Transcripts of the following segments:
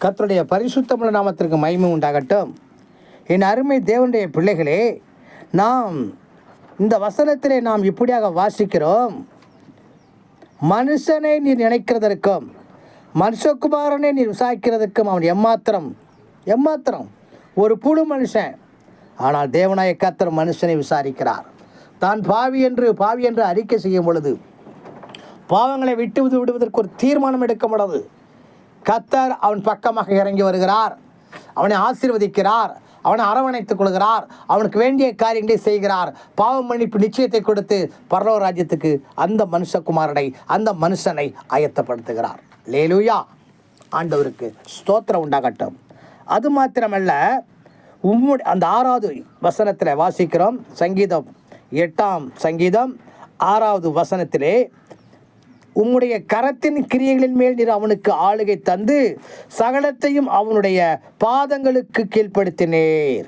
கர்த்தருடைய பரிசுத்தமுள்ள நாமத்திற்கு மகிமை உண்டாகட்டும். என் அருமை தேவனுடைய பிள்ளைகளே, நாம் இந்த வசனத்திலே நாம் இப்படியாக வாசிக்கிறோம். மனுஷனை நீ நினைக்கிறதற்கும் மனுஷகுமாரனை நீ விசாரிக்கிறதுக்கும் அவன் எம்மாத்திரம் ஒரு புழு மனுஷன். ஆனால் தேவனாய கர்த்தர் மனுஷனை விசாரிக்கிறார். தான் பாவி என்று அறிக்கை செய்யும் பொழுது பாவங்களை விடுவதற்கு ஒரு தீர்மானம் எடுக்க முடியாது. கர்த்தர் அவன் பக்கமாக இறங்கி வருகிறார். அவனை ஆசீர்வதிக்கிறார். அவனை அரவணைத்துக் கொள்கிறார். அவனுக்கு வேண்டிய காரியங்களை செய்கிறார். பாவ மன்னிப்பு நிச்சயத்தை கொடுத்து பரலோக ராஜ்யத்துக்கு அந்த மனுஷனை ஆயத்தப்படுத்துகிறார். அல்லேலூயா. ஆண்டவருக்கு ஸ்தோத்திரம் உண்டாகட்டும். அது மாத்திரமல்ல, அந்த 6வது வசனத்தில் வாசிக்கிறோம். சங்கீதம் 8ஆம் சங்கீதம் 6வது வசனத்திலே, உம்முடைய கரத்தின் கிரியைகளின் மேல் நீர் அவனுக்கு ஆளுகை தந்து சகலத்தையும் அவனுடைய பாதங்களுக்கு கீழ்ப்படுத்தினீர்.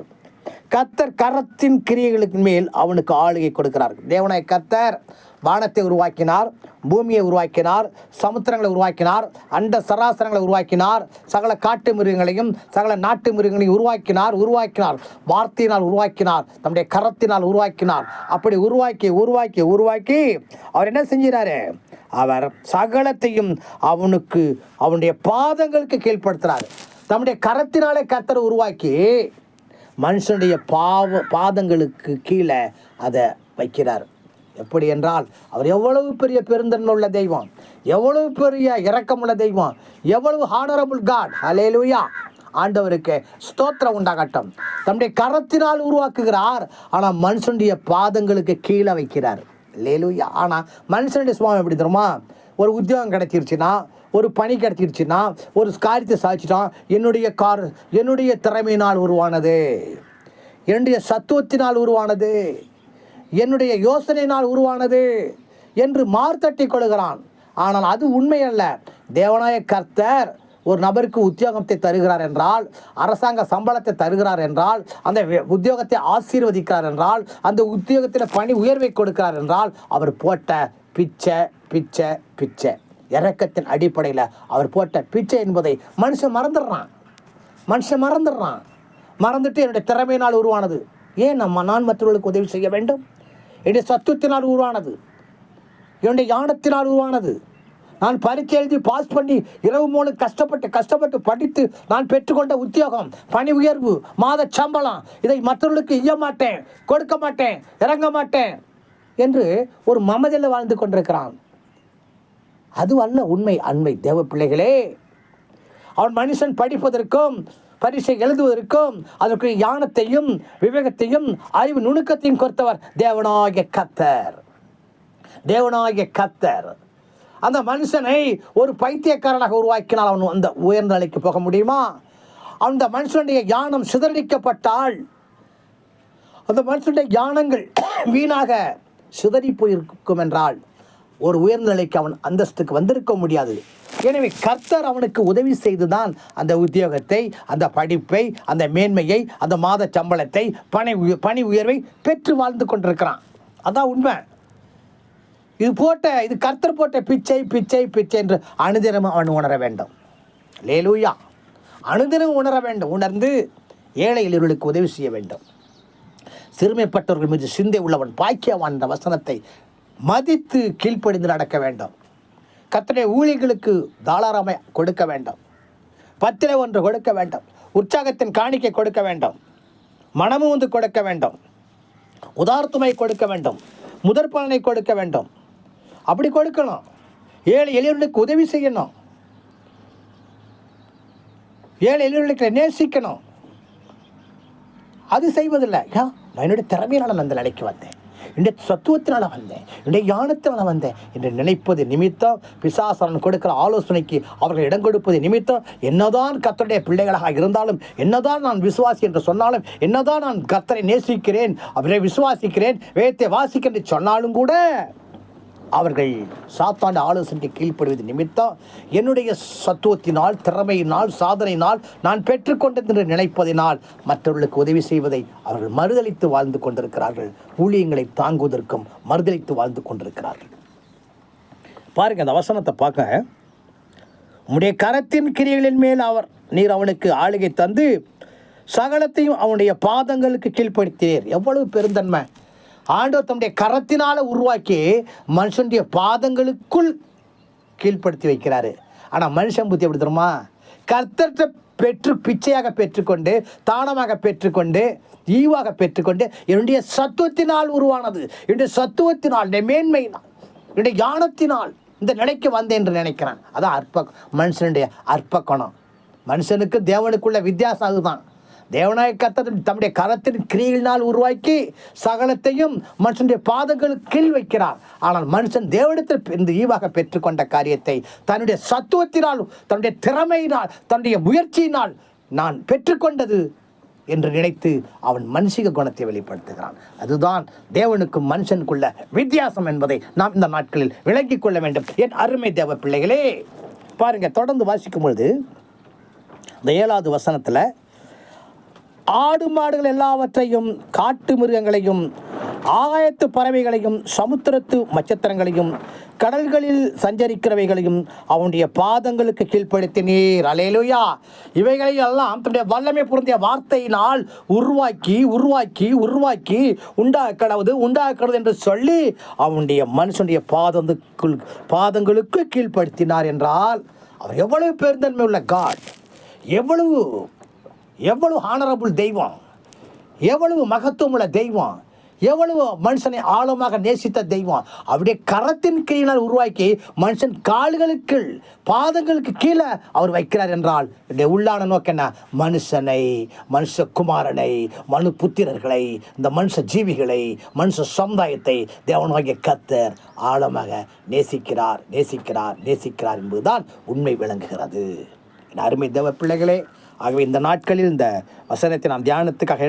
கர்த்தர் கரத்தின் கிரியைகளுக்கு மேல் அவனுக்கு ஆளுகை கொடுக்கிறார். தேவனாய் கர்த்தர் வானத்தை உருவாக்கினார், பூமியை உருவாக்கினார், சமுத்திரங்களை உருவாக்கினார், அண்ட சராசரங்களை உருவாக்கினார், சகல காட்டு மிருகங்களையும் சகல நாட்டு மிருகங்களையும் உருவாக்கினார். வார்த்தையினால் உருவாக்கினார், தம்முடைய கரத்தினால் உருவாக்கினார். அப்படி உருவாக்கி அவர் என்ன செஞ்சிறாரு? அவர் சகலத்தையும் அவனுடைய பாதங்களுக்கு கீழ்ப்படுத்துகிறார். தம்முடைய கரத்தினாலே கர்த்தர் உருவாக்கி மனுஷனுடைய பாதங்களுக்கு கீழே அதை வைக்கிறார். எப்படி என்றால், அவர் எவ்வளவு பெரிய பெருந்தன்மை உள்ள தெய்வம், எவ்வளவு பெரிய இரக்கமுள்ள தெய்வம், எவ்வளவு ஹானரபுள் காட். அல்லேலூயா. ஆண்டவருக்கு ஸ்தோத்திரம் உண்டாகட்டும். தம்முடைய கரத்தினால் உருவாக்குகிறார், ஆனால் மனுஷனுடைய பாதங்களுக்கு கீழே வைக்கிறார். அல்லேலூயா. ஆனால் மனுஷனுடைய சுபாவம் எப்படி தெரியுமா? ஒரு உத்தியோகம் கிடைச்சிருச்சுன்னா, ஒரு பணி கிடைச்சிருச்சுன்னா, ஒரு காரியத்தை சாதிச்சிட்டான், என்னுடைய திறமையினால் உருவானது, என்னுடைய சத்துவத்தினால் உருவானது, என்னுடைய யோசனையினால் உருவானது என்று மார்த்தட்டி கொள்கிறான். ஆனால் அது உண்மை அல்ல. தேவனாய கர்த்தர் ஒரு நபருக்கு உத்தியோகத்தை தருகிறார் என்றால், அரசாங்க சம்பளத்தை தருகிறார் என்றால், அந்த உத்தியோகத்தை ஆசீர்வதிக்கிறார் என்றால், அந்த உத்தியோகத்தில் பணி உயர்வை கொடுக்கிறார் என்றால், அவர் போட்ட பிச்சை இரக்கத்தின் அடிப்படையில் அவர் போட்ட பிச்சை என்பதை மனுஷன் மறந்துடுறான். மறந்துட்டு என்னுடைய திறமையினால் உருவானது. ஏன் நான் மற்றவர்களுக்கு உதவி செய்ய வேண்டும்? என்னுடைய சத்துவத்தினால் உருவானது, என்னுடைய ஞானத்தினால் உருவானது. நான் பரீட்சை எழுதி பாஸ் பண்ணி இரவு மூலம் கஷ்டப்பட்டு படித்து நான் பெற்றுக்கொண்ட உத்தியோகம், பணி உயர்வு, மாத சம்பளம், இதை மற்றவர்களுக்கு செய்ய மாட்டேன், கொடுக்க மாட்டேன், இறங்க மாட்டேன் என்று ஒரு மமதையில் வாழ்ந்து கொண்டிருக்கிறான். அது அல்ல அண்மை தேவ பிள்ளைகளே. அவன் மனுஷன் படிப்பதற்கும் பரீட்சை எழுதுவதற்கும் அதற்கு ஞானத்தையும் விவேகத்தையும் அறிவு நுணுக்கத்தையும் கொடுத்தவர் தேவனாகிய கர்த்தர். அந்த மனுஷனை ஒரு பைத்தியக்காரனாக உருவாக்கினால் அவன் அந்த உயர்ந்த நிலைக்கு போக முடியுமா? அந்த மனுஷனுடைய ஞானம் சிதறடிக்கப்பட்டால், அந்த மனுஷனுடைய ஞானங்கள் வீணாக சிதறி போயிருக்கும் என்றால் ஒரு உயர்ந்த நிலைக்கு அவன் அந்தஸ்துக்கு வந்திருக்க முடியாது. எனவே கர்த்தர் அவனுக்கு உதவி செய்துதான் அந்த உத்தியோகத்தை, அந்த படிப்பை, அந்த மேன்மையை, அந்த மாத சம்பளத்தை, பணி உயர்வை பெற்று வாழ்ந்து கொண்டிருக்கிறான். அதான் உண்மை. இது கர்த்தர் போட்ட பிச்சை என்று அனுதினமும் அவன் உணர வேண்டும். அல்லேலூயா. அனுதினமும் உணர வேண்டும். உணர்ந்து ஏழை எளியவர்களுக்கு உதவி செய்ய வேண்டும். சிறுமைப்பட்டவர்கள் மீது சிந்தை உள்ளவன் பாக்கியவான் என்ற வசனத்தை மதித்து கீழ்ப்படிந்து நடக்க வேண்டும். கர்த்தருடைய ஊழியர்களுக்கு தாராளமாய் கொடுக்க வேண்டும். 10 ஒன்று கொடுக்க வேண்டும். உற்சாகத்தின் காணிக்கை கொடுக்க வேண்டும். மனமும் வந்து கொடுக்க வேண்டும். உதார்த்தமாய் கொடுக்க வேண்டும். முதற் பலனை கொடுக்க வேண்டும். அப்படி கொடுக்கணும். ஏழை எளியவர்களுக்கு உதவி செய்யணும். ஏழை எளியவர்களுக்கு நேசிக்கணும். அது செய்வதில்லை. நான் என்னுடைய திறமையினால் நான் அந்த நிலைக்கு வந்தேன், என்னுடைய சத்துவத்தினால் வந்தேன், என்னுடைய ஞானத்தினால் வந்தேன் என்று நினைப்பது நிமித்தம், பிசாசன் கொடுக்கிற ஆலோசனைக்கு அவர்கள் இடம் கொடுப்பது நிமித்தம், என்னதான் கர்த்தருடைய பிள்ளைகளாக இருந்தாலும், என்னதான் நான் விசுவாசி என்று சொன்னாலும், என்னதான் நான் கர்த்தரை நேசிக்கிறேன், அவரை விசுவாசிக்கிறேன், வேதத்தை வாசிக்கிறேன் சொன்னாலும் கூட அவர்கள் சாத்தாண்ட ஆலோசனைக்கு கீழ்ப்படுவது நிமித்தம் என்னுடைய சத்துவத்தினால், திறமையினால், சாதனையினால் நான் பெற்றுக்கொண்டது என்று நினைப்பதினால் மற்றவர்களுக்கு உதவி செய்வதை அவர்கள் மறுதலித்து வாழ்ந்து கொண்டிருக்கிறார்கள். ஊழியங்களை தாங்குவதற்கும் மறுதலித்து வாழ்ந்து கொண்டிருக்கிறார்கள். பாருங்க, அந்த வசனத்தை பார்க்க, உம்முடைய கரத்தின் கிரியைகளின் மேல் அவர் நீர் அவனுக்கு ஆளுகை தந்து சகலத்தையும் அவனுடைய பாதங்களுக்கு கீழ்ப்படுத்தினீர். எவ்வளவு பெருந்தன்மை! ஆண்டவர் தம்முடைய கரத்தினால் உருவாக்கி மனுஷனுடைய பாதங்களுக்குள் கீழ்ப்படுத்தி வைக்கிறாரு. ஆனால் மனுஷன் புத்தி எப்படி தெரியுமா? கர்த்தர்கிட்ட பிச்சையாக பெற்றுக்கொண்டு, தானமாக பெற்றுக்கொண்டு, ஈவாக பெற்றுக்கொண்டு, என்னுடைய சத்துவத்தினால் உருவானது, என்னுடைய சத்துவத்தினால், என்னுடைய மேன்மையினால், என்னுடைய ஞானத்தினால் இந்த நிலைக்கு வந்தேன் என்று நினைக்கிறான். அதான் மனுஷனுடைய அற்ப குணம். மனுஷனுக்கு தேவனுக்குள்ள வித்தியாசம் அதுதான். தேவனாய கர்த்தர் தம்முடைய கரத்தின் கிரியினால் உருவாக்கி சகலத்தையும் மனுஷனுடைய பாதங்களுக்கு கீழ் வைக்கிறார். ஆனால் மனுஷன் தேவனிடத்தில் இந்த ஈவாக பெற்றுக்கொண்ட காரியத்தை தன்னுடைய சத்துவத்தினால், தன்னுடைய திறமையினால், தன்னுடைய முயற்சியினால் நான் பெற்றுக்கொண்டது என்று நினைத்து அவன் மனுஷிக குணத்தை வெளிப்படுத்துகிறான். அதுதான் தேவனுக்கும் மனுஷனுக்குள்ள வித்தியாசம் என்பதை நாம் இந்த நாட்களில் விளங்கிக் கொள்ள வேண்டும். என் அருமை தேவ பிள்ளைகளே, பாருங்க, தொடர்ந்து வாசிக்கும் பொழுது இந்த 7வது வசனத்தில், ஆடு மாடுகள் எல்லாவற்றையும், காட்டு மிருகங்களையும், ஆகாயத்து பறவைகளையும், சமுத்திரத்து நட்சத்திரங்களையும், கடல்களில் சஞ்சரிக்கிறவைகளையும் அவனுடைய பாதங்களுக்கு கீழ்ப்படுத்தினீர். அல்லேலூயா! இவைகளை எல்லாம் தன்னுடைய வல்லமை பொருந்திய வார்த்தையினால் உருவாக்கி உருவாக்கி உருவாக்கி உண்டாக்கிறது என்று சொல்லி அவனுடைய மனுஷனுடைய பாதங்களுக்கு கீழ்ப்படுத்தினார் என்றால் அவர் எவ்வளவு பெருந்தன்மை உள்ள காட்! எவ்வளவு ஹானரபுள் தெய்வம்! எவ்வளவு மகத்துவமுள்ள தெய்வம்! எவ்வளவு மனுஷனை ஆழமாக நேசித்த தெய்வம்! அவருடைய கரத்தின் கீழால் உருவாக்கி மனுஷன் கால்களுக்கு பாதங்களுக்கு கீழே அவர் வைக்கிறார் என்றால் என்னுடைய உள்ளான நோக்கம் என்ன? மனுஷகுமாரனை, மனு புத்திரர்களை, இந்த மனுஷ ஜீவிகளை, மனுஷ சமுதாயத்தை தேவனாகிய கர்த்தர் ஆழமாக நேசிக்கிறார் என்பதுதான் உண்மை விளங்குகிறது. என் அருமை தேவ பிள்ளைகளே, ஆகவே இந்த நாட்களில் இந்த வசனத்தை நாம் தியானத்துக்காக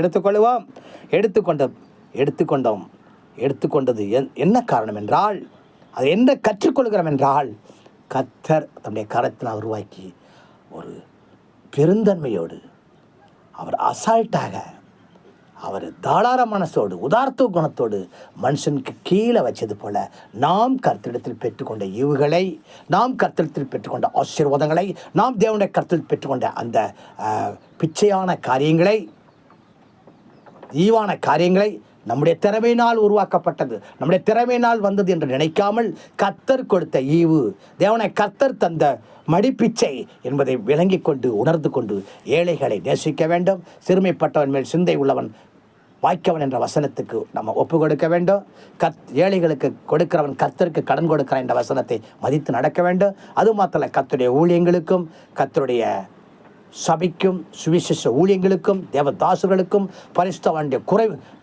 எடுத்துக்கொண்டது என்ன காரணம் என்றால், அது என்ன கற்றுக்கொள்கிறோம் என்றால், கர்த்தர் தம்முடைய கரத்தினால் உருவாக்கி ஒரு பெருந்தன்மையோடு, அவர் அசால்ட்டாக, அவர் தாராள மனசோடு, உதார்த்த குணத்தோடு மனுஷனுக்கு கீழே வச்சது போல நாம் கர்த்தரிடத்தில் பெற்றுக்கொண்ட ஈவுகளை, நாம் கர்த்தரிடத்தில் பெற்றுக்கொண்ட ஆசீர்வாதங்களை, நாம் தேவனுடைய கர்த்தரில் பெற்றுக்கொண்ட அந்த பிச்சையான காரியங்களை, ஈவான காரியங்களை நம்முடைய திறமையினால் உருவாக்கப்பட்டது, நம்முடைய திறமையினால் வந்தது என்று நினைக்காமல் கர்த்தர் கொடுத்த ஈவு, தேவனை கர்த்தர் தந்த மடிப்பிச்சை என்பதை விளங்கி கொண்டு உணர்ந்து கொண்டு ஏழைகளை நேசிக்க வேண்டும். சிறுமைப்பட்டவன் மேல் சிந்தை உள்ளவன் வாய்க்கவன் என்ற வசனத்துக்கு நம்ம ஒப்பு கொடுக்க வேண்டும். ஏழைகளுக்கு கொடுக்கிறவன் கர்த்தருக்கு கடன் கொடுக்கிறான் என்ற வசனத்தை மதித்து நடக்க வேண்டும். அது மாத்திரம் கர்த்தருடைய ஊழியங்களுக்கும், கர்த்தருடைய சபைக்கும், சுவிசேஷ ஊழியங்களுக்கும், தேவதாசர்களுக்கும்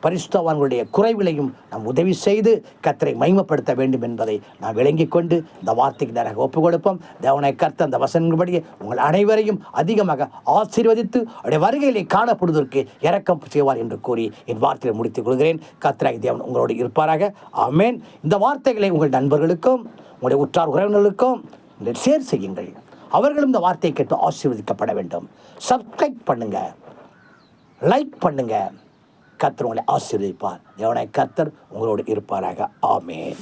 பரிசுத்தவான்களுடைய குறைவிலையும் நாம் உதவி செய்து கர்த்தரை மகிமைப்படுத்த வேண்டும் என்பதை நாம் விளங்கிக் கொண்டு இந்த வார்த்தைக்கு நேராக ஒப்பு கொடுப்போம். தேவனை கர்த்தர் அந்த வசனங்களின்படியே உங்கள் அனைவரையும் அதிகமாக ஆசீர்வதித்து அவருடைய வருகையிலே காணப்படுவதற்கு இரக்கம் செய்வார் என்று கூறி என் வார்த்தையை முடித்துக் கொள்கிறேன். கர்த்தராகிய தேவன் உங்களோடு இருப்பாராக. ஆமென். இந்த வார்த்தைகளை உங்கள் நண்பர்களுக்கும், உங்களுடைய உற்றார் உறவினர்களுக்கும் ஷேர் செய்யுங்கள். அவர்களும் இந்த வார்த்தையை கேட்டு ஆசீர்வதிக்கப்பட வேண்டும். சப்ஸ்கிரைப் பண்ணுங்க, லைக் பண்ணுங்க. கர்த்தர் உங்களை ஆசீர்வதிப்பார். தேவனாகிய கர்த்தர் உங்களோடு இருப்பாராக. ஆமென்.